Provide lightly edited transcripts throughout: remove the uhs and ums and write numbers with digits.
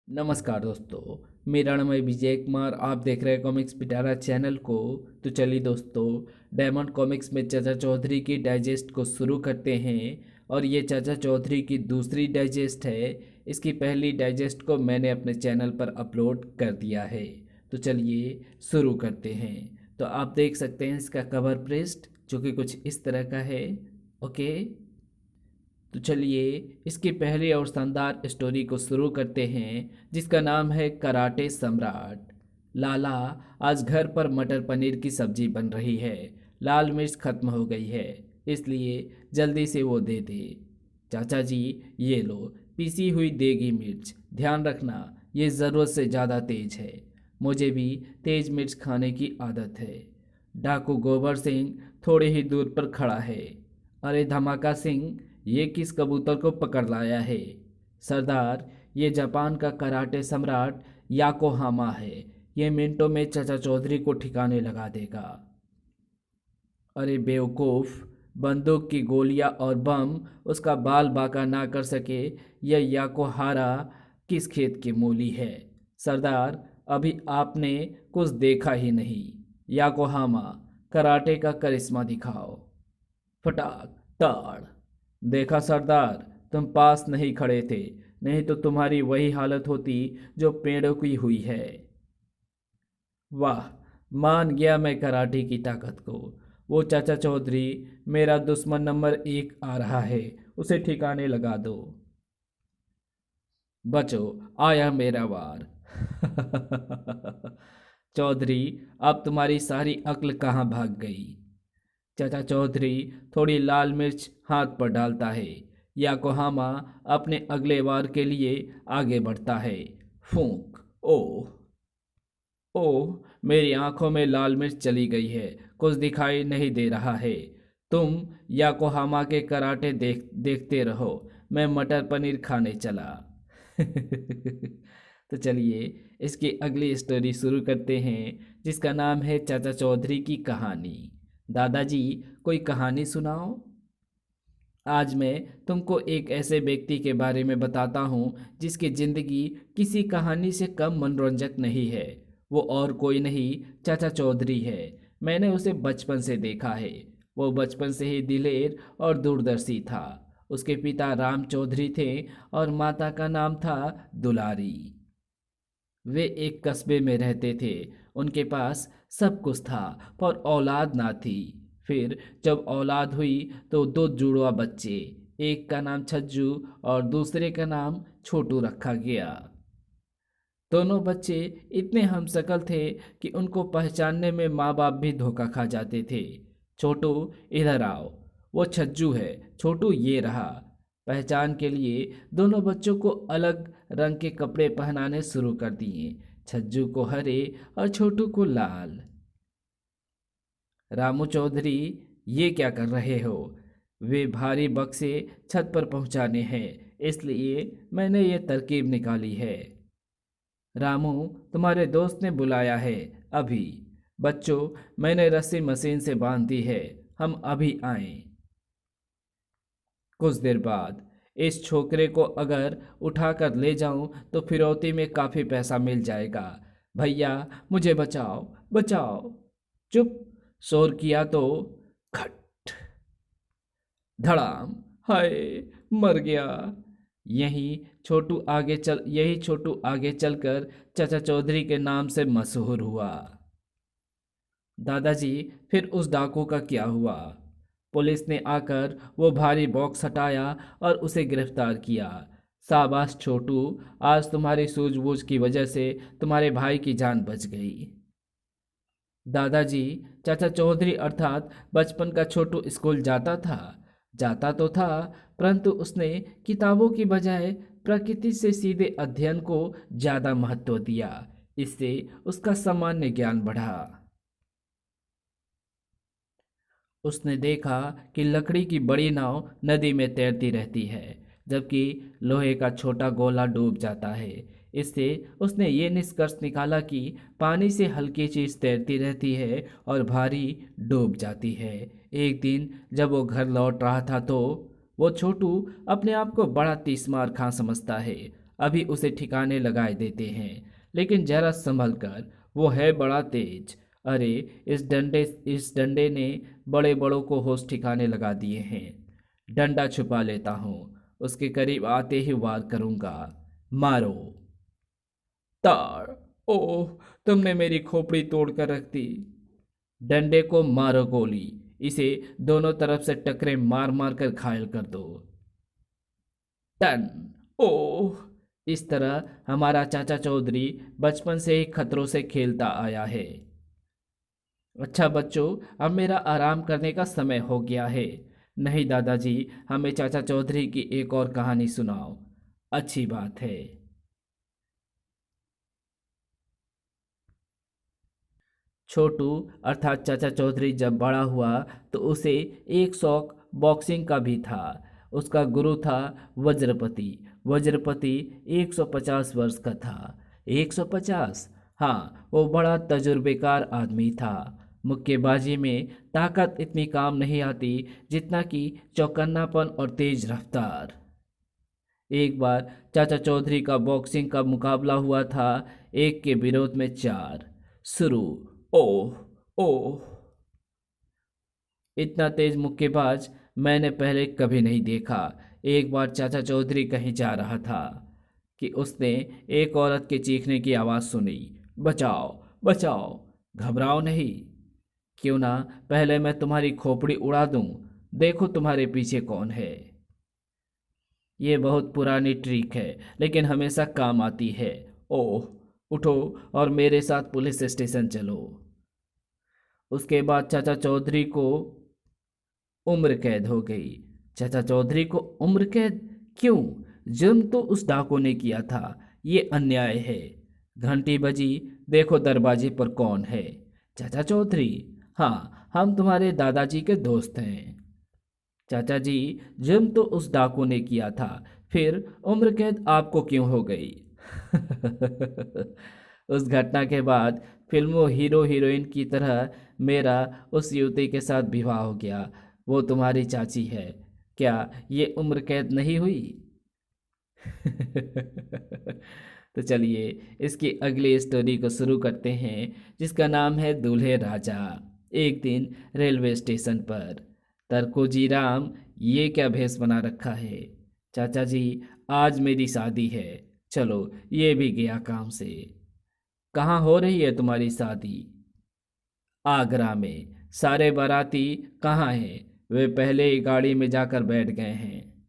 नमस्कार दोस्तों। मेरा नाम है विजय कुमार। आप देख रहे हैं कॉमिक्स पिटारा चैनल को। तो चलिए दोस्तों, डायमंड कॉमिक्स में चाचा चौधरी की डाइजेस्ट को शुरू करते हैं। और ये चाचा चौधरी की दूसरी डाइजेस्ट है। इसकी पहली डाइजेस्ट को मैंने अपने चैनल पर अपलोड कर दिया है। तो चलिए शुरू करते हैं। तो आप देख सकते हैं इसका कवर पृष्ठ जो कि कुछ इस तरह का है। ओके, तो चलिए इसकी पहली और शानदार स्टोरी को शुरू करते हैं, जिसका नाम है कराटे सम्राट। लाला, आज घर पर मटर पनीर की सब्जी बन रही है। लाल मिर्च खत्म हो गई है, इसलिए जल्दी से वो दे दे। चाचा जी, ये लो पीसी हुई देगी मिर्च। ध्यान रखना, ये ज़रूरत से ज़्यादा तेज है। मुझे भी तेज मिर्च खाने की आदत है। डाकू गोबर सिंह थोड़े ही दूर पर खड़ा है। अरे धमाका सिंह, ये किस कबूतर को पकड़ लाया है? सरदार, ये जापान का कराटे सम्राट याकोहामा है। ये मिनटों में चाचा चौधरी को ठिकाने लगा देगा। अरे बेवकूफ़, बंदूक की गोलियां और बम उसका बाल बाका ना कर सके। यह याकोहारा किस खेत की मूली है? सरदार, अभी आपने कुछ देखा ही नहीं। याकोहामा, कराटे का करिश्मा दिखाओ। फटाक ताड़। देखा सरदार, तुम पास नहीं खड़े थे, नहीं तो तुम्हारी वही हालत होती जो पेड़ों की हुई है। वाह, मान गया मैं कराटे की ताकत को। वो चाचा चौधरी मेरा दुश्मन नंबर 1 आ रहा है, उसे ठिकाने लगा दो। बचो, आया मेरा वार। चौधरी, अब तुम्हारी सारी अक्ल कहाँ भाग गई? चाचा चौधरी थोड़ी लाल मिर्च हाथ पर डालता है। याकोहामा अपने अगले वार के लिए आगे बढ़ता है। फूंक। ओह, ओह, मेरी आंखों में लाल मिर्च चली गई है, कुछ दिखाई नहीं दे रहा है। तुम याकोहामा के कराटे देखते रहो, मैं मटर पनीर खाने चला। तो चलिए इसकी अगली स्टोरी शुरू करते हैं, जिसका नाम है चाचा चौधरी की कहानी। दादाजी, कोई कहानी सुनाओ। आज मैं तुमको एक ऐसे व्यक्ति के बारे में बताता हूँ जिसकी जिंदगी किसी कहानी से कम मनोरंजक नहीं है। वो और कोई नहीं, चाचा चौधरी है। मैंने उसे बचपन से देखा है। वो बचपन से ही दिलेर और दूरदर्शी था। उसके पिता राम चौधरी थे और माता का नाम था दुलारी। वे एक कस्बे में रहते थे। उनके पास सब कुछ था, पर औलाद ना थी। फिर जब औलाद हुई तो दो जुड़वा बच्चे, एक का नाम छज्जू और दूसरे का नाम छोटू रखा गया। दोनों बच्चे इतने हमशक्ल थे कि उनको पहचानने में माँ बाप भी धोखा खा जाते थे। छोटू, इधर आओ। वो छज्जू है, छोटू ये रहा। पहचान के लिए दोनों बच्चों को अलग रंग के कपड़े पहनाने शुरू कर दिए। छज्जू को हरे और छोटू को लाल। रामू चौधरी, ये क्या कर रहे हो? वे भारी बक्से छत पर पहुंचाने हैं, इसलिए मैंने ये तरकीब निकाली है। रामू, तुम्हारे दोस्त ने बुलाया है अभी। बच्चों, मैंने रस्सी मशीन से बांध दी है, हम अभी आए। कुछ देर बाद, इस छोकरे को अगर उठाकर ले जाऊं तो फिरौती में काफ़ी पैसा मिल जाएगा। भैया, मुझे बचाओ, बचाओ। चुप। शोर किया तो खट, धड़ाम। हाय, मर गया। यही छोटू आगे चलकर चाचा चौधरी के नाम से मशहूर हुआ। दादाजी, फिर उस डाकू का क्या हुआ? पुलिस ने आकर वो भारी बॉक्स हटाया और उसे गिरफ्तार किया। शाबाश छोटू, आज तुम्हारी सूझबूझ की वजह से तुम्हारे भाई की जान बच गई। दादाजी, चाचा चौधरी अर्थात बचपन का छोटू स्कूल जाता था। जाता तो था, परंतु उसने किताबों की बजाय प्रकृति से सीधे अध्ययन को ज़्यादा महत्व दिया। इससे उसका सामान्य ज्ञान बढ़ा। उसने देखा कि लकड़ी की बड़ी नाव नदी में तैरती रहती है, जबकि लोहे का छोटा गोला डूब जाता है। इससे उसने ये निष्कर्ष निकाला कि पानी से हल्की चीज़ तैरती रहती है और भारी डूब जाती है। एक दिन जब वो घर लौट रहा था तो वो छोटू अपने आप को बड़ा तीस्मार खां समझता है। अभी उसे ठिकाने लगाए देते हैं। लेकिन जरा संभल कर, वो है बड़ा तेज। अरे, इस डंडे ने बड़े बड़ों को होश ठिकाने लगा दिए हैं। डंडा छुपा लेता हूँ, उसके करीब आते ही वार करूंगा। मारो। तार। ओह, तुमने मेरी खोपड़ी तोड़ कर रख दी। डंडे को मारो गोली, इसे दोनों तरफ से टकरे मार मार कर घायल कर दो। टन। ओह, इस तरह हमारा चाचा चौधरी बचपन से ही खतरों से खेलता आया है। अच्छा बच्चों, अब मेरा आराम करने का समय हो गया है। नहीं दादाजी, हमें चाचा चौधरी की एक और कहानी सुनाओ। अच्छी बात है। छोटू अर्थात चाचा चौधरी जब बड़ा हुआ तो उसे एक शौक बॉक्सिंग का भी था। उसका गुरु था वज्रपति। वज्रपति 150 वर्ष का था। 150? हाँ, वो बड़ा तजुर्बेकार आदमी था। मुक्केबाजी में ताकत इतनी काम नहीं आती जितना कि चौकन्नापन और तेज रफ्तार। एक बार चाचा चौधरी का बॉक्सिंग का मुकाबला हुआ था। एक के विरोध में चार। शुरू। ओह। ओह, इतना तेज मुक्केबाज मैंने पहले कभी नहीं देखा। एक बार चाचा चौधरी कहीं जा रहा था कि उसने एक औरत के चीखने की आवाज़ सुनी। बचाओ, बचाओ। घबराओ नहीं। क्यों ना पहले मैं तुम्हारी खोपड़ी उड़ा दूं। देखो तुम्हारे पीछे कौन है। ये बहुत पुरानी ट्रिक है, लेकिन हमेशा काम आती है। ओह, उठो और मेरे साथ पुलिस स्टेशन चलो। उसके बाद चाचा चौधरी को उम्र कैद हो गई। चाचा चौधरी को उम्र कैद? क्यों? जुर्म तो उस डाकू ने किया था। ये अन्याय है। घंटी बजी, देखो दरवाजे पर कौन है। चाचा चौधरी। हाँ, हम तुम्हारे दादाजी के दोस्त हैं। चाचा जी, जुर्म तो उस डाकू ने किया था, फिर उम्र कैद आपको क्यों हो गई? उस घटना के बाद फिल्मों हीरो हीरोइन की तरह मेरा उस युवती के साथ विवाह हो गया। वो तुम्हारी चाची है। क्या ये उम्र कैद नहीं हुई? तो चलिए इसकी अगली स्टोरी को शुरू करते हैं, जिसका नाम है दूल्हे राजा। एक दिन रेलवे स्टेशन पर तरकोजी राम, ये क्या भेष बना रखा है? चाचा जी, आज मेरी शादी है। चलो, ये भी गया काम से। कहाँ हो रही है तुम्हारी शादी? आगरा में। सारे बाराती कहाँ हैं? वे पहले ही गाड़ी में जाकर बैठ गए हैं।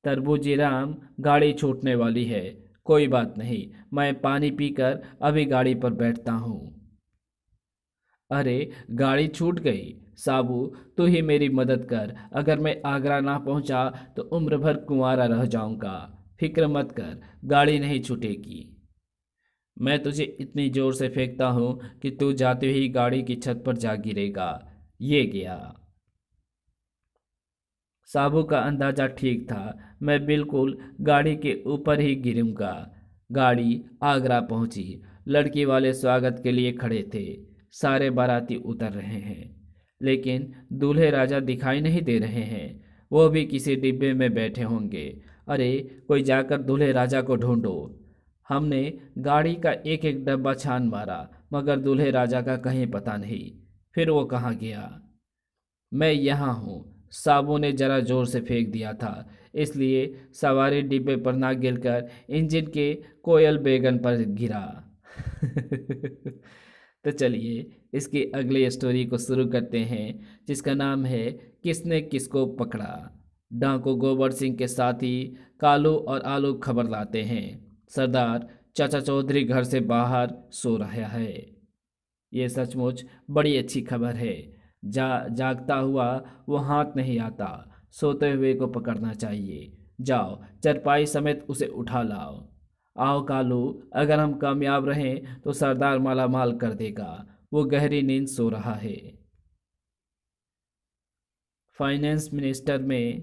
तरबूजी राम, गाड़ी छूटने वाली है। कोई बात नहीं, मैं पानी पीकर अभी गाड़ी पर बैठता हूँ। अरे, गाड़ी छूट गई। साबू, तू ही मेरी मदद कर। अगर मैं आगरा ना पहुंचा तो उम्र भर कुंवारा रह जाऊंगा। फिक्र मत कर, गाड़ी नहीं छूटेगी। मैं तुझे इतनी जोर से फेंकता हूं कि तू जाते ही गाड़ी की छत पर जा गिरेगा। ये गया। साबू का अंदाजा ठीक था। मैं बिल्कुल गाड़ी के ऊपर ही गिरूंगा। गाड़ी आगरा पहुंची। लड़की वाले स्वागत के लिए खड़े थे। सारे बाराती उतर रहे हैं, लेकिन दूल्हे राजा दिखाई नहीं दे रहे हैं। वो भी किसी डिब्बे में बैठे होंगे। अरे, कोई जाकर दूल्हे राजा को ढूंढो। हमने गाड़ी का एक एक डब्बा छान मारा, मगर दूल्हे राजा का कहीं पता नहीं। फिर वो कहाँ गया? मैं यहाँ हूँ। साबू ने जरा जोर से फेंक दिया था, इसलिए सवारी डिब्बे पर ना गिरकर इंजन के कोयल बेगन पर गिरा। तो चलिए इसकी अगली स्टोरी को शुरू करते हैं, जिसका नाम है किसने किसको पकड़ा। डांको गोबर सिंह के साथी कालू और आलू खबर लाते हैं। सरदार चाचा चौधरी घर से बाहर सो रहा है। ये सचमुच बड़ी अच्छी खबर है। जागता हुआ वो हाथ नहीं आता। सोते हुए को पकड़ना चाहिए। जाओ, चरपाई समेत उसे उठा लाओ। आओ कालू, अगर हम कामयाब रहें तो सरदार माला माल कर देगा। वो गहरी नींद सो रहा है। फाइनेंस मिनिस्टर में।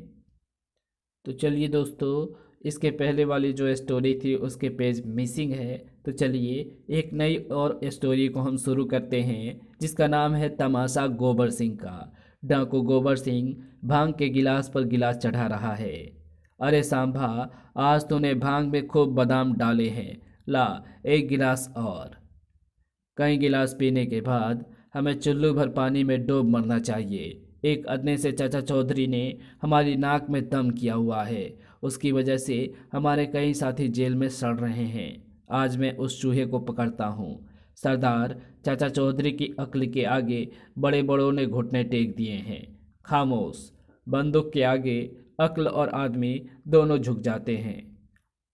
तो चलिए दोस्तों, इसके पहले वाली जो स्टोरी थी उसके पेज मिसिंग है। तो चलिए एक नई और स्टोरी को हम शुरू करते हैं, जिसका नाम है तमाशा गोबर सिंह का। डाकू गोबर सिंह भांग के गिलास पर गिलास चढ़ा रहा है। अरे सांभा, आज तूने भांग में खूब बादाम डाले हैं, ला एक गिलास और। कई गिलास पीने के बाद हमें चुल्लू भर पानी में डूब मरना चाहिए। एक अदने से चाचा चौधरी ने हमारी नाक में दम किया हुआ है। उसकी वजह से हमारे कई साथी जेल में सड़ रहे हैं। आज मैं उस चूहे को पकड़ता हूँ। सरदार, चाचा चौधरी की अक्ल के आगे बड़े बड़ों ने घुटने टेक दिए हैं। खामोश। बंदूक के आगे अक्ल और आदमी दोनों झुक जाते हैं।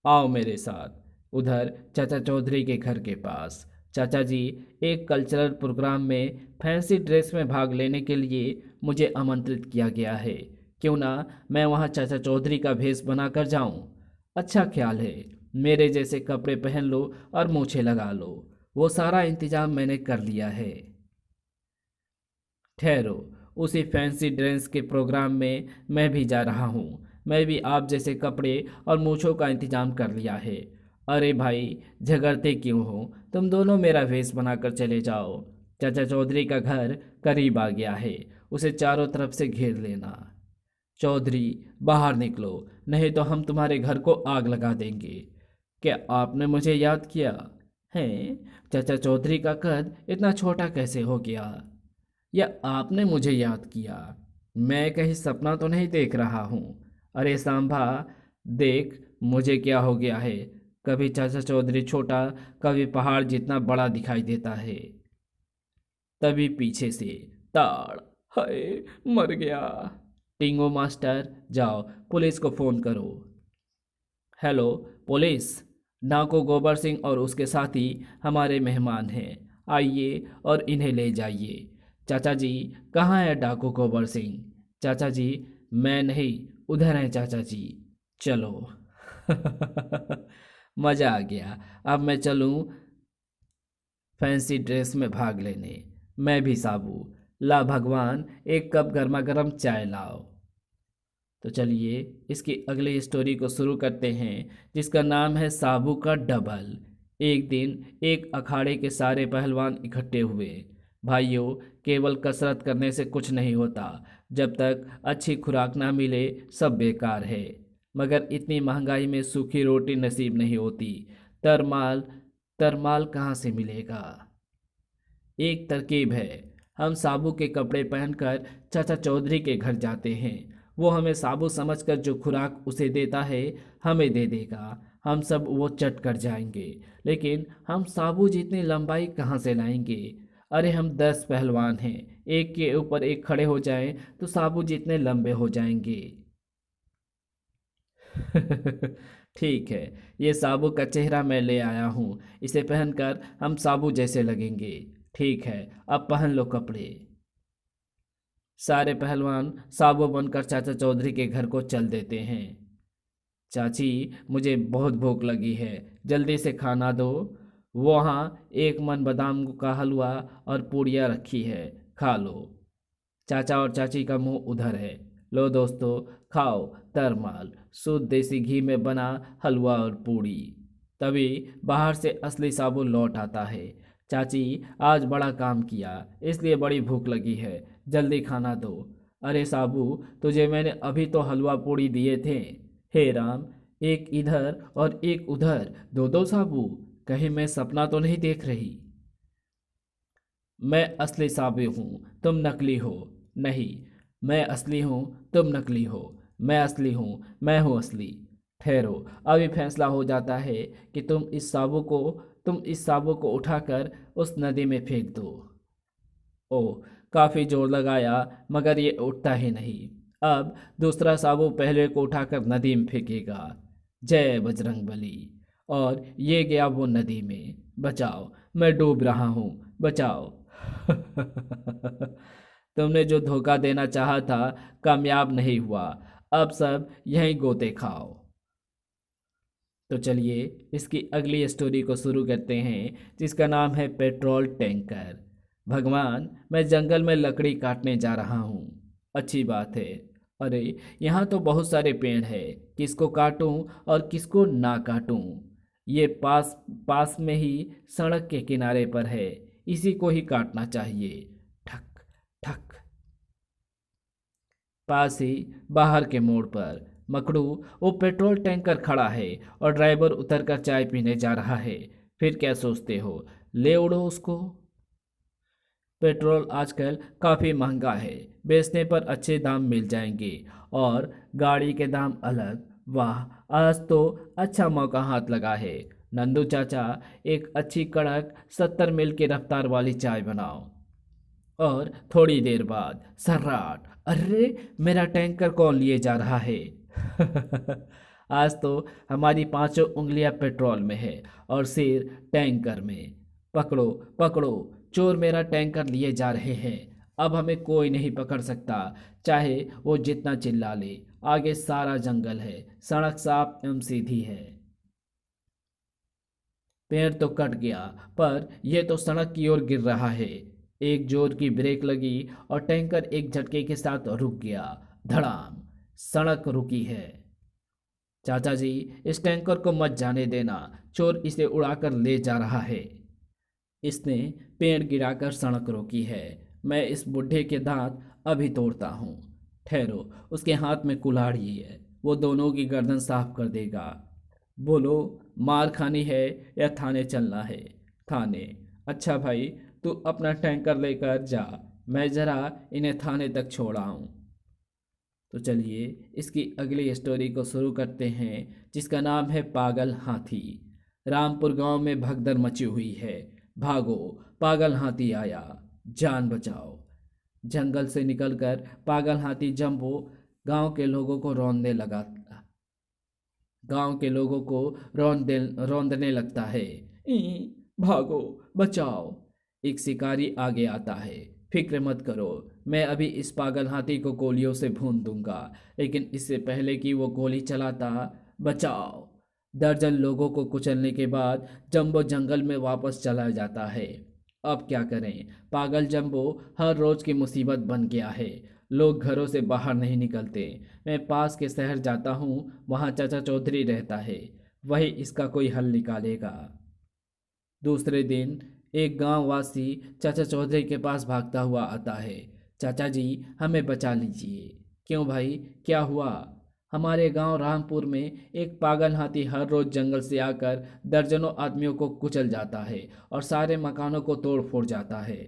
आओ मेरे साथ। उधर चाचा चौधरी के घर के पास। चाचा जी, एक कल्चरल प्रोग्राम में फैंसी ड्रेस में भाग लेने के लिए मुझे आमंत्रित किया गया है। क्यों ना मैं वहाँ चाचा चौधरी का भेष बनाकर जाऊँ। अच्छा ख्याल है। मेरे जैसे कपड़े पहन लो और मूछें लगा लो। वो सारा इंतजाम मैंने कर लिया है। ठहरो, उसी फैंसी ड्रेस के प्रोग्राम में मैं भी जा रहा हूँ। मैं भी आप जैसे कपड़े और मूछों का इंतजाम कर लिया है। अरे भाई, झगड़ते क्यों हो? तुम दोनों मेरा भेष बनाकर चले जाओ। चाचा चौधरी का घर करीब आ गया है। उसे चारों तरफ से घेर लेना। चौधरी, बाहर निकलो, नहीं तो हम तुम्हारे घर को आग लगा देंगे। क्या आपने मुझे याद किया है? चाचा चौधरी का कद इतना छोटा कैसे हो गया? या आपने मुझे याद किया? मैं कहीं सपना तो नहीं देख रहा हूँ? अरे सांभा, देख मुझे क्या हो गया है। कभी चाचा चौधरी छोटा, कभी पहाड़ जितना बड़ा दिखाई देता है। तभी पीछे से ताड़। हाय, मर गया। टिंगो मास्टर, जाओ पुलिस को फोन करो। हेलो पुलिस, नाको गोबर सिंह और उसके साथी हमारे मेहमान हैं। आइए और इन्हें ले जाइए। चाचा जी, कहाँ है डाकू गोबर सिंह? चाचा जी, मैं नहीं, उधर हैं चाचा जी। चलो। मज़ा आ गया। अब मैं चलूँ फैंसी ड्रेस में भाग लेने। मैं भी साबू। ला भगवान, एक कप गर्मा गर्म चाय लाओ। तो चलिए इसकी अगली स्टोरी को शुरू करते हैं, जिसका नाम है साबू का डबल। एक दिन एक अखाड़े के सारे पहलवान इकट्ठे हुए। भाइयों, केवल कसरत करने से कुछ नहीं होता। जब तक अच्छी खुराक ना मिले सब बेकार है। मगर इतनी महंगाई में सूखी रोटी नसीब नहीं होती। तरमाल, तरमाल कहाँ से मिलेगा? एक तरकीब है। हम साबू के कपड़े पहनकर चाचा चौधरी के घर जाते हैं। वो हमें साबू समझकर जो खुराक उसे देता है हमें दे देगा। हम सब वो चट कर जाएंगे। लेकिन हम साबू जितनी लंबाई कहाँ से लाएंगे? अरे हम 10 पहलवान हैं। एक के ऊपर एक खड़े हो जाएं तो साबू जितने लंबे हो जाएंगे। ठीक है, ये साबू का चेहरा मैं ले आया हूँ। इसे पहनकर हम साबू जैसे लगेंगे। ठीक है, अब पहन लो कपड़े। सारे पहलवान साबू बनकर चाचा चौधरी के घर को चल देते हैं। चाची, मुझे बहुत भूख लगी है, जल्दी से खाना दो। वहाँ एक मन बादाम का हलवा और पूड़ियाँ रखी है, खा लो। चाचा और चाची का मुंह उधर है। लो दोस्तों, खाओ तरमाल, शुद्ध देसी घी में बना हलवा और पूड़ी। तभी बाहर से असली साबू लौट आता है। चाची, आज बड़ा काम किया, इसलिए बड़ी भूख लगी है, जल्दी खाना दो। अरे साबू, तुझे मैंने अभी तो हलवा पूड़ी दिए थे। हे राम, एक इधर और एक उधर, दो दो साबू। कहीं मैं सपना तो नहीं देख रही? मैं असली साबू हूँ, तुम नकली हो। नहीं, मैं असली हूँ, तुम नकली हो। मैं असली हूँ, मैं हूँ असली। ठहरो, अभी फैसला हो जाता है कि तुम इस साबू को उठाकर उस नदी में फेंक दो। ओह, काफ़ी जोर लगाया मगर ये उठता ही नहीं। अब दूसरा साबू पहले को उठाकर नदी में फेंकेगा। जय बजरंग बली। और ये गया वो नदी में। बचाओ, मैं डूब रहा हूँ, बचाओ। तुमने जो धोखा देना चाहा था कामयाब नहीं हुआ। अब सब यहीं गोते खाओ। तो चलिए इसकी अगली स्टोरी को शुरू करते हैं, जिसका नाम है पेट्रोल टैंकर। भगवान, मैं जंगल में लकड़ी काटने जा रहा हूँ। अच्छी बात है। अरे, यहाँ तो बहुत सारे पेड़ हैं, किसको काटूं और किसको ना काटूं? ये पास पास में ही सड़क के किनारे पर है, इसी को ही काटना चाहिए। ठक ठक। पास ही बाहर के मोड़ पर मकड़ू, वो पेट्रोल टैंकर खड़ा है और ड्राइवर उतरकर चाय पीने जा रहा है। फिर क्या सोचते हो, ले उड़ो उसको। पेट्रोल आजकल काफ़ी महंगा है, बेचने पर अच्छे दाम मिल जाएंगे। और गाड़ी के दाम अलग। वाह, आज तो अच्छा मौका हाथ लगा है। नंदू चाचा, एक अच्छी कड़क 70 मील की रफ्तार वाली चाय बनाओ। और थोड़ी देर बाद सर्राट, अरे मेरा टैंकर कौन लिए जा रहा है। आज तो हमारी पांचों उंगलियां पेट्रोल में है और सिर टैंकर में। पकड़ो पकड़ो, चोर मेरा टैंकर लिए जा रहे हैं। अब हमें कोई नहीं पकड़ सकता, चाहे वो जितना चिल्ला ले। आगे सारा जंगल है, सड़क साफ एवं सीधी है। पेड़ तो कट गया, पर यह तो सड़क की ओर गिर रहा है। एक जोर की ब्रेक लगी और टैंकर एक झटके के साथ रुक गया। धड़ाम, सड़क रुकी है। चाचा जी, इस टैंकर को मत जाने देना, चोर इसे उड़ाकर ले जा रहा है। इसने पेड़ गिराकर सड़क रोकी है। मैं इस बुढ़े के दांत अभी तोड़ता हूँ। ठहरो, उसके हाथ में कुल्हाड़ी है, वो दोनों की गर्दन साफ कर देगा। बोलो, मार खानी है या थाने चलना है। थाने। अच्छा भाई, तू अपना टैंकर लेकर जा, मैं जरा इन्हें थाने तक छोड़ाऊँ। तो चलिए इसकी अगली स्टोरी को शुरू करते हैं, जिसका नाम है पागल हाथी। रामपुर गांव में भगदड़ मची हुई है। भागो, पागल हाथी आया, जान बचाओ। जंगल से निकलकर पागल हाथी जंबो गांव के लोगों को रौंदने लगा। गांव के लोगों को रौंदने लगता है। ई, भागो, बचाओ। एक शिकारी आगे आता है। फिक्र मत करो, मैं अभी इस पागल हाथी को गोलियों से भून दूंगा, लेकिन इससे पहले कि वो गोली चलाता, बचाओ। दर्जन लोगों को कुचलने के बाद जंबो जंगल में वापस चला जाता है। अब क्या करें, पागल जंबो हर रोज की मुसीबत बन गया है। लोग घरों से बाहर नहीं निकलते। मैं पास के शहर जाता हूँ, वहाँ चाचा चौधरी रहता है, वही इसका कोई हल निकालेगा। दूसरे दिन एक गांव वासी चाचा चौधरी के पास भागता हुआ आता है। चाचा जी, हमें बचा लीजिए। क्यों भाई, क्या हुआ? हमारे गांव रामपुर में एक पागल हाथी हर रोज जंगल से आकर दर्जनों आदमियों को कुचल जाता है और सारे मकानों को तोड़ फोड़ जाता है।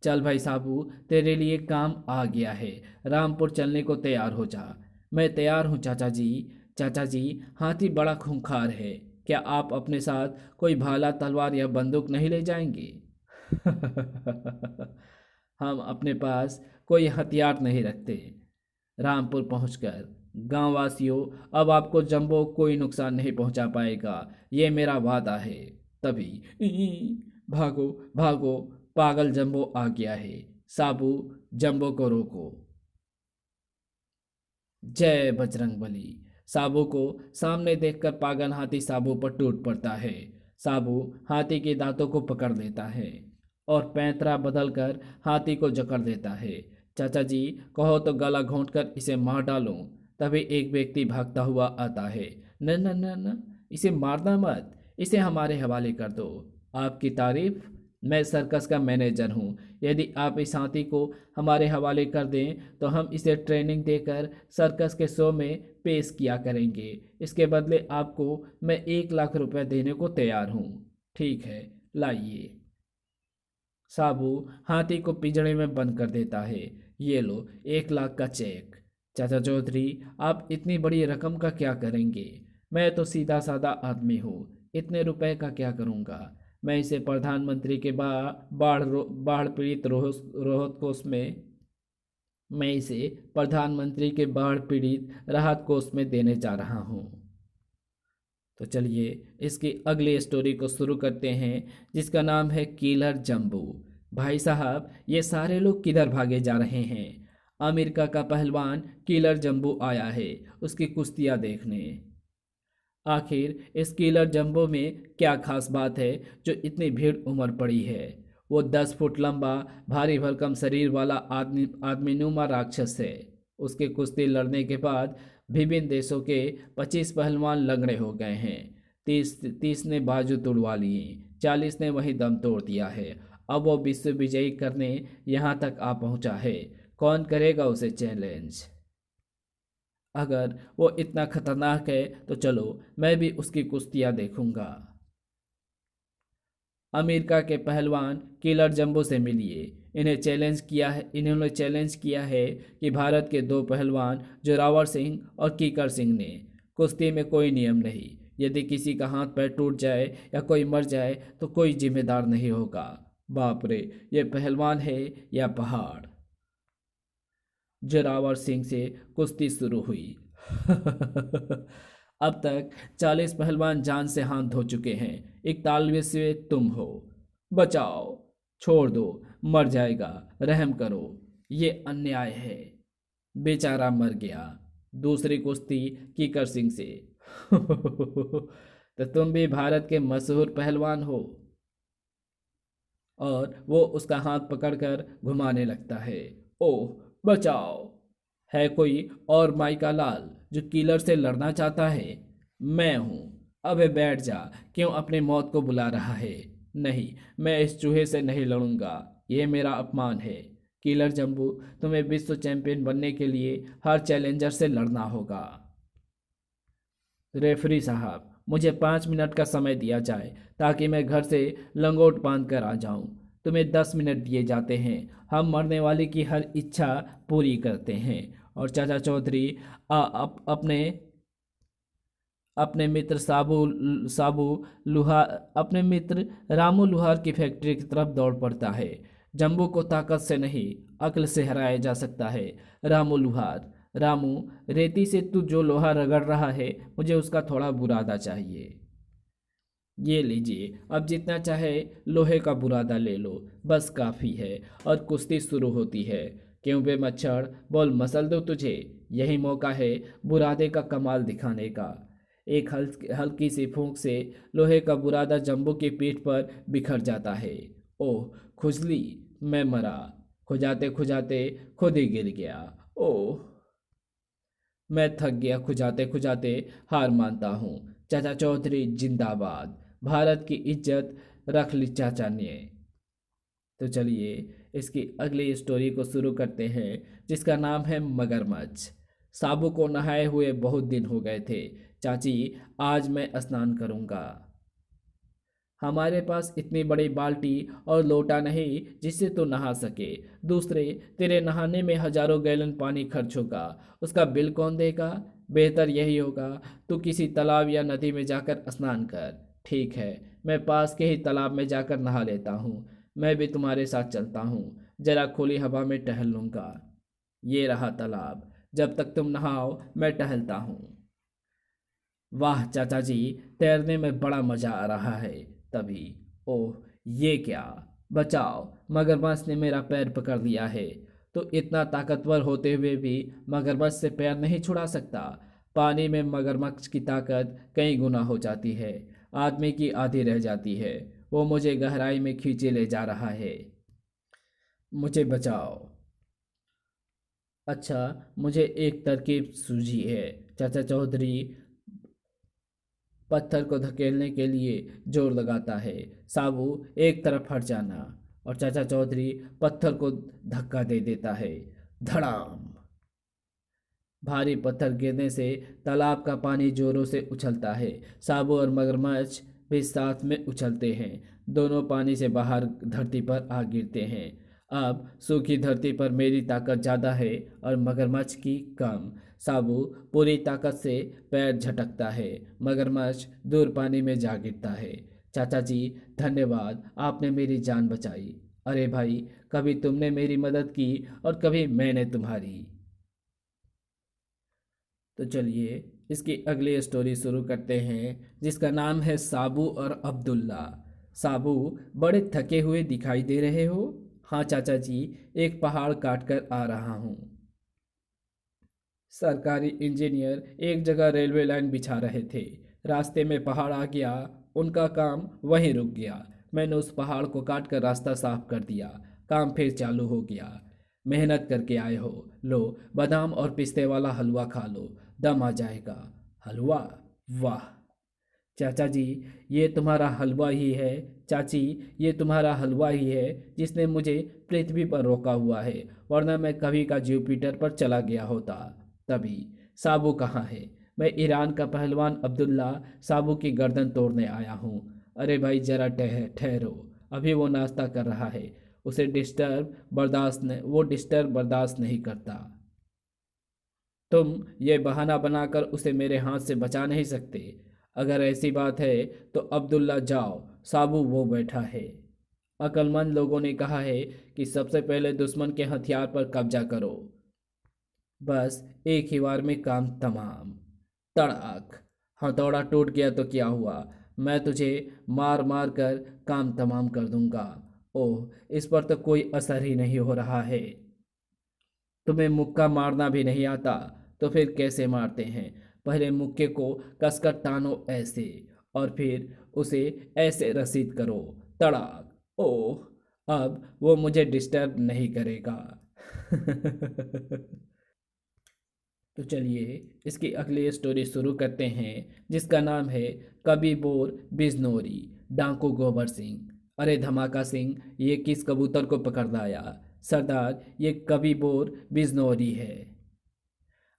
चल भाई साबू, तेरे लिए काम आ गया है, रामपुर चलने को तैयार हो जा। मैं तैयार हूँ चाचा जी। चाचा जी, हाथी बड़ा खूंखार है, क्या आप अपने साथ कोई भाला, तलवार या बंदूक नहीं ले जाएंगे? हम अपने पास कोई हथियार नहीं रखते। रामपुर पहुंचकर, गांव वासियों, अब आपको जंबो कोई नुकसान नहीं पहुंचा पाएगा, ये मेरा वादा है। तभी भागो भागो, पागल जंबो आ गया है। साबू, जंबो को रोको। जय बजरंगबली। साबू को सामने देखकर पागल हाथी साबू पर टूट पड़ता है। साबू हाथी के दांतों को पकड़ लेता है और पैंतरा बदलकर हाथी को जकड़ देता है। चाचा जी, कहो तो गला घोंटकर इसे मार डालूं। तभी एक व्यक्ति भागता हुआ आता है। न न न न, इसे मारना मत, इसे हमारे हवाले कर दो। आपकी तारीफ? मैं सर्कस का मैनेजर हूँ। यदि आप इस हाथी को हमारे हवाले कर दें तो हम इसे ट्रेनिंग देकर सर्कस के शो में पेश किया करेंगे। इसके बदले आपको मैं 1 लाख रुपए देने को तैयार हूँ। ठीक है, लाइए। साबू हाथी को पिंजड़े में बंद कर देता है। ये लो 1 लाख का चेक। चाचा चौधरी, आप इतनी बड़ी रकम का क्या करेंगे? मैं तो सीधा साधा आदमी हूँ, इतने रुपए का क्या करूँगा? मैं इसे प्रधानमंत्री के बाढ़ पीड़ित रोहत कोष में मैं इसे प्रधानमंत्री के बाढ़ पीड़ित राहत कोष में देने जा रहा हूँ। तो चलिए इसकी अगली स्टोरी को शुरू करते हैं, जिसका नाम है किलर जंबू। भाई साहब, ये सारे लोग किधर भागे जा रहे हैं? अमेरिका का पहलवान किलर जंबू आया है उसकी कुश्तियाँ देखने। आखिर इस किलर जंबो में क्या खास बात है जो इतनी भीड़ उमड़ पड़ी है? वो 10 फुट लंबा, भारी भरकम शरीर वाला आदमीनुमा राक्षस है। उसके कुश्ती लड़ने के बाद विभिन्न देशों के 25 पहलवान लंगड़े हो गए हैं। 30 ने बाजू तुड़वा लिए, 40 ने वही दम तोड़ दिया है। अब वो विश्व विजयी करने यहाँ तक आ पहुँचा है। कौन करेगा उसे चैलेंज? अगर वो इतना खतरनाक है तो चलो मैं भी उसकी कुश्तियाँ देखूंगा। अमेरिका के पहलवान किलर जंबो से मिलिए। इन्होंने चैलेंज किया है कि भारत के दो पहलवान जोरावर सिंह और कीकर सिंह ने। कुश्ती में कोई नियम नहीं। यदि किसी का हाथ पैर टूट जाए या कोई मर जाए तो कोई जिम्मेदार नहीं होगा। बाप रे, ये पहलवान है या पहाड़। जोरावर सिंह से कुश्ती शुरू हुई। अब तक 40 पहलवान जान से हाथ धो चुके हैं। 41वें तुम हो। बचाओ, छोड़ दो, मर जाएगा, रहम करो, ये अन्याय है। बेचारा मर गया। दूसरी कुश्ती कीकर सिंह से। तो तुम भी भारत के मशहूर पहलवान हो। और वो उसका हाथ पकड़कर घुमाने लगता है। ओह, बचाओ। है कोई और माइका लाल जो किलर से लड़ना चाहता है? मैं हूं। अबे बैठ जा। क्यों अपने मौत को बुला रहा है? नहीं, मैं इस चूहे से नहीं लड़ूंगा। ये मेरा अपमान है। किलर जंबू, तुम्हें विश्व चैंपियन बनने के लिए हर चैलेंजर से लड़ना होगा। रेफरी साहब, मुझे 5 मिनट का समय दिया जाए ताकि मैं घर से लंगोट बांध कर आ जाऊं। तुम्हें 10 मिनट दिए जाते हैं। हम मरने वाले की हर इच्छा पूरी करते हैं। और चाचा चौधरी अपने अपने मित्र साबू लुहार अपने मित्र रामू लुहार की फैक्ट्री की तरफ दौड़ पड़ता है। जंबू को ताकत से नहीं, अक्ल से हराया जा सकता है। रामू लुहार, रामू, रेती से तू जो लोहा रगड़ रहा है, मुझे उसका थोड़ा बुरादा चाहिए। ये लीजिए, अब जितना चाहे लोहे का बुरादा ले लो, बस काफ़ी है। और कुश्ती शुरू होती है। क्यों बे मच्छर, बोल, मसल दो तुझे। यही मौका है बुरादे का कमाल दिखाने का। एक हल्की सी फूंक से लोहे का बुरादा जंबू की पीठ पर बिखर जाता है। ओह, खुजली। मैं मरा। खुजाते खुजाते खुद ही गिर गया। ओह, मैं थक गया। खुजाते खुजाते हार मानता हूँ। चाचा चौधरी जिंदाबाद। भारत की इज्जत रख ली चाचा ने। तो चलिए इसकी अगली स्टोरी को शुरू करते हैं, जिसका नाम है मगरमच्छ। साबू को नहाए हुए बहुत दिन हो गए थे। चाची, आज मैं स्नान करूँगा। हमारे पास इतनी बड़ी बाल्टी और लोटा नहीं जिससे तू नहा सके। दूसरे, तेरे नहाने में हजारों गैलन पानी खर्च होगा। उसका बिल कौन देगा? बेहतर यही होगा तू किसी तालाब या नदी में जाकर स्नान कर। ठीक है, मैं पास के ही तालाब में जाकर नहा लेता हूँ। मैं भी तुम्हारे साथ चलता हूँ। जरा खुली हवा में टहल लूँगा। ये रहा तालाब। जब तक तुम नहाओ मैं टहलता हूँ। वाह चाचा जी, तैरने में बड़ा मजा आ रहा है। तभी, ओह, ये क्या! बचाओ, मगरमच्छ ने मेरा पैर पकड़ लिया है। तो इतना ताकतवर होते हुए भी मगरमच्छ से पैर नहीं छुड़ा सकता। पानी में मगरमच्छ की ताकत कई गुना हो जाती है। आदमी की आधी रह जाती है। वो मुझे गहराई में खींचे ले जा रहा है। मुझे बचाओ। अच्छा, मुझे एक तरकीब सूझी है। चाचा चौधरी पत्थर को धकेलने के लिए जोर लगाता है। साबू, एक तरफ हट जाना। और चाचा चौधरी पत्थर को धक्का दे देता है। धड़ाम! भारी पत्थर गिरने से तालाब का पानी जोरों से उछलता है। साबू और मगरमच्छ भी साथ में उछलते हैं। दोनों पानी से बाहर धरती पर आ गिरते हैं। अब सूखी धरती पर मेरी ताकत ज़्यादा है और मगरमच्छ की कम। साबू पूरी ताकत से पैर झटकता है। मगरमच्छ दूर पानी में जा गिरता है। चाचा जी, धन्यवाद, आपने मेरी जान बचाई। अरे भाई, कभी तुमने मेरी मदद की और कभी मैंने तुम्हारी। तो चलिए इसकी अगली स्टोरी शुरू करते हैं, जिसका नाम है साबू और अब्दुल्ला। साबू, बड़े थके हुए दिखाई दे रहे हो? हाँ चाचा जी, एक पहाड़ काट कर आ रहा हूँ। सरकारी इंजीनियर एक जगह रेलवे लाइन बिछा रहे थे। रास्ते में पहाड़ आ गया। उनका काम वहीं रुक गया। मैंने उस पहाड़ को काट कर रास्ता साफ कर दिया। काम फिर चालू हो गया। मेहनत करके आए हो, लो, बादाम और पिस्ते वाला हलवा खा लो, दम आ जाएगा। हलवा? वाह! चाचा जी, ये तुम्हारा हलवा ही है। चाची, ये तुम्हारा हलवा ही है जिसने मुझे पृथ्वी पर रोका हुआ है, वरना मैं कभी का जुपिटर पर चला गया होता। तभी साबू कहाँ है? मैं ईरान का पहलवान अब्दुल्ला साबू की गर्दन तोड़ने आया हूँ। अरे भाई जरा ठहरो, अभी वो नाश्ता कर रहा है। वो डिस्टर्ब बर्दाश्त नहीं करता। तुम ये बहाना बनाकर उसे मेरे हाथ से बचा नहीं सकते। अगर ऐसी बात है तो अब्दुल्ला जाओ, साबू वो बैठा है। अक्लमंद लोगों ने कहा है कि सबसे पहले दुश्मन के हथियार पर कब्जा करो, बस एक ही बार में काम तमाम। तड़ाक! हथौड़ा टूट गया तो क्या हुआ, मैं तुझे मार मार कर काम तमाम कर दूंगा। ओह, इस पर तो कोई असर ही नहीं हो रहा है। तुम्हें मुक्का मारना भी नहीं आता तो फिर कैसे मारते हैं? पहले मुक्के को कसकर तानो ऐसे, और फिर उसे ऐसे रसीद करो। तड़ाक! ओह, अब वो मुझे डिस्टर्ब नहीं करेगा। तो चलिए इसकी अगली स्टोरी शुरू करते हैं, जिसका नाम है कबीर बोर बिजनौरी डाकू गोबर सिंह। अरे धमाका सिंह, ये किस कबूतर को पकड़ लाया? सरदार, ये कबीर बोर बिजनौरी है।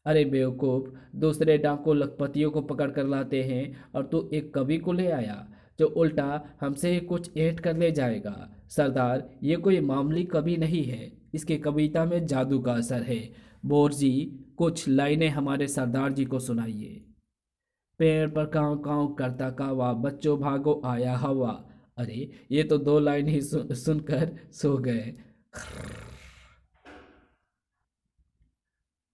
अरे बेवकूफ़, दूसरे डाकू लखपतियों को पकड़ कर लाते हैं और तू एक कवि को ले आया जो उल्टा हमसे ही कुछ ऐंठ कर ले जाएगा। सरदार, ये कोई मामूली कवि नहीं है, इसकी कविता में जादू का असर है। बोर जी, कुछ लाइनें हमारे सरदार जी को सुनाइए। पेड़ पर काँव काँव करता कावा, बच्चों भागो आया हवा। अरे ये तो दो लाइन ही सुनकर सो गए।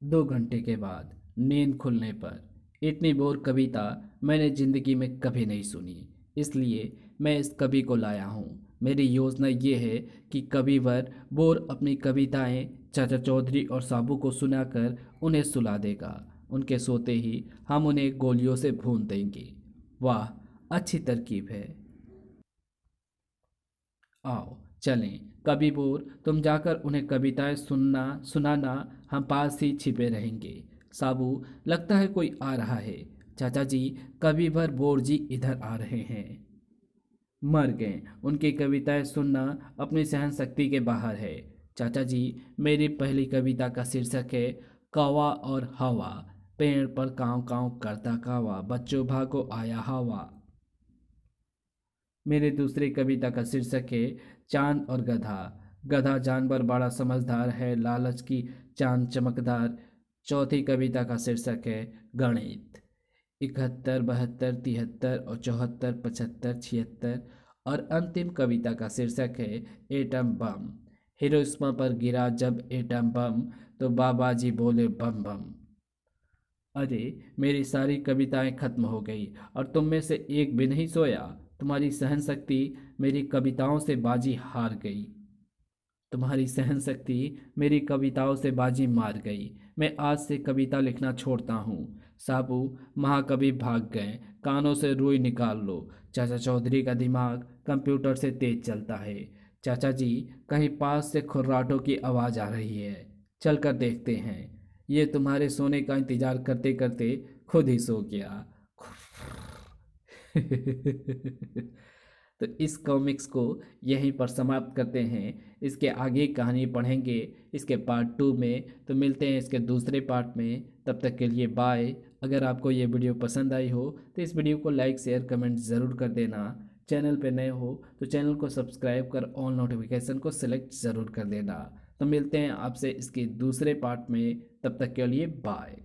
2 घंटे के बाद नींद खुलने पर इतनी बोर कविता मैंने जिंदगी में कभी नहीं सुनी, इसलिए मैं इस कवि को लाया हूँ। मेरी योजना ये है कि कविवर बोर अपनी कविताएं चाचा चौधरी और साबू को सुनाकर उन्हें सुला देगा। उनके सोते ही हम उन्हें गोलियों से भून देंगे। वाह, अच्छी तरकीब है। आओ चलें। कभी बोर, तुम जाकर उन्हें कविताएं सुनाना, हम पास ही छिपे रहेंगे। साबू, लगता है कोई आ रहा है। चाचा जी, कभी भर बोर जी इधर आ रहे हैं। मर गए, उनकी कविताएं सुनना अपनी सहन शक्ति के बाहर है। चाचा जी, मेरी पहली कविता का शीर्षक है कौवा और हवा। पेड़ पर काँव काँव करता कावा, बच्चों भागो आया हवा। मेरी दूसरी कविता का शीर्षक है चांद और गधा। गधा जानवर बड़ा समझदार है, लालच की चांद चमकदार। चौथी कविता का शीर्षक है गणित। 71, 72, 73 और 74, 75, 76। और अंतिम कविता का शीर्षक है एटम बम। हिरोशिमा पर गिरा जब एटम बम, तो बाबा जी बोले बम बम। अरे, मेरी सारी कविताएं खत्म हो गई और तुम में से एक भी नहीं सोया। तुम्हारी सहन शक्ति मेरी कविताओं से बाजी हार गई। तुम्हारी सहन शक्ति मेरी कविताओं से बाजी मार गई। मैं आज से कविता लिखना छोड़ता हूँ। साबू, महाकवि भाग गए, कानों से रुई निकाल लो। चाचा चौधरी का दिमाग कंप्यूटर से तेज चलता है। चाचा जी, कहीं पास से खुर्राटों की आवाज़ आ रही है, चल कर देखते हैं। ये तुम्हारे सोने का इंतजार करते करते खुद ही सो गया। तो इस कॉमिक्स को यहीं पर समाप्त करते हैं। इसके आगे कहानी पढ़ेंगे इसके पार्ट 2 में, तो मिलते हैं इसके दूसरे पार्ट में। तब तक के लिए बाय। अगर आपको ये वीडियो पसंद आई हो तो इस वीडियो को लाइक शेयर कमेंट ज़रूर कर देना। चैनल पे नए हो तो चैनल को सब्सक्राइब कर ऑल नोटिफिकेशन को सिलेक्ट ज़रूर कर देना। तो मिलते हैं आपसे इसके दूसरे पार्ट में, तब तक के लिए बाय।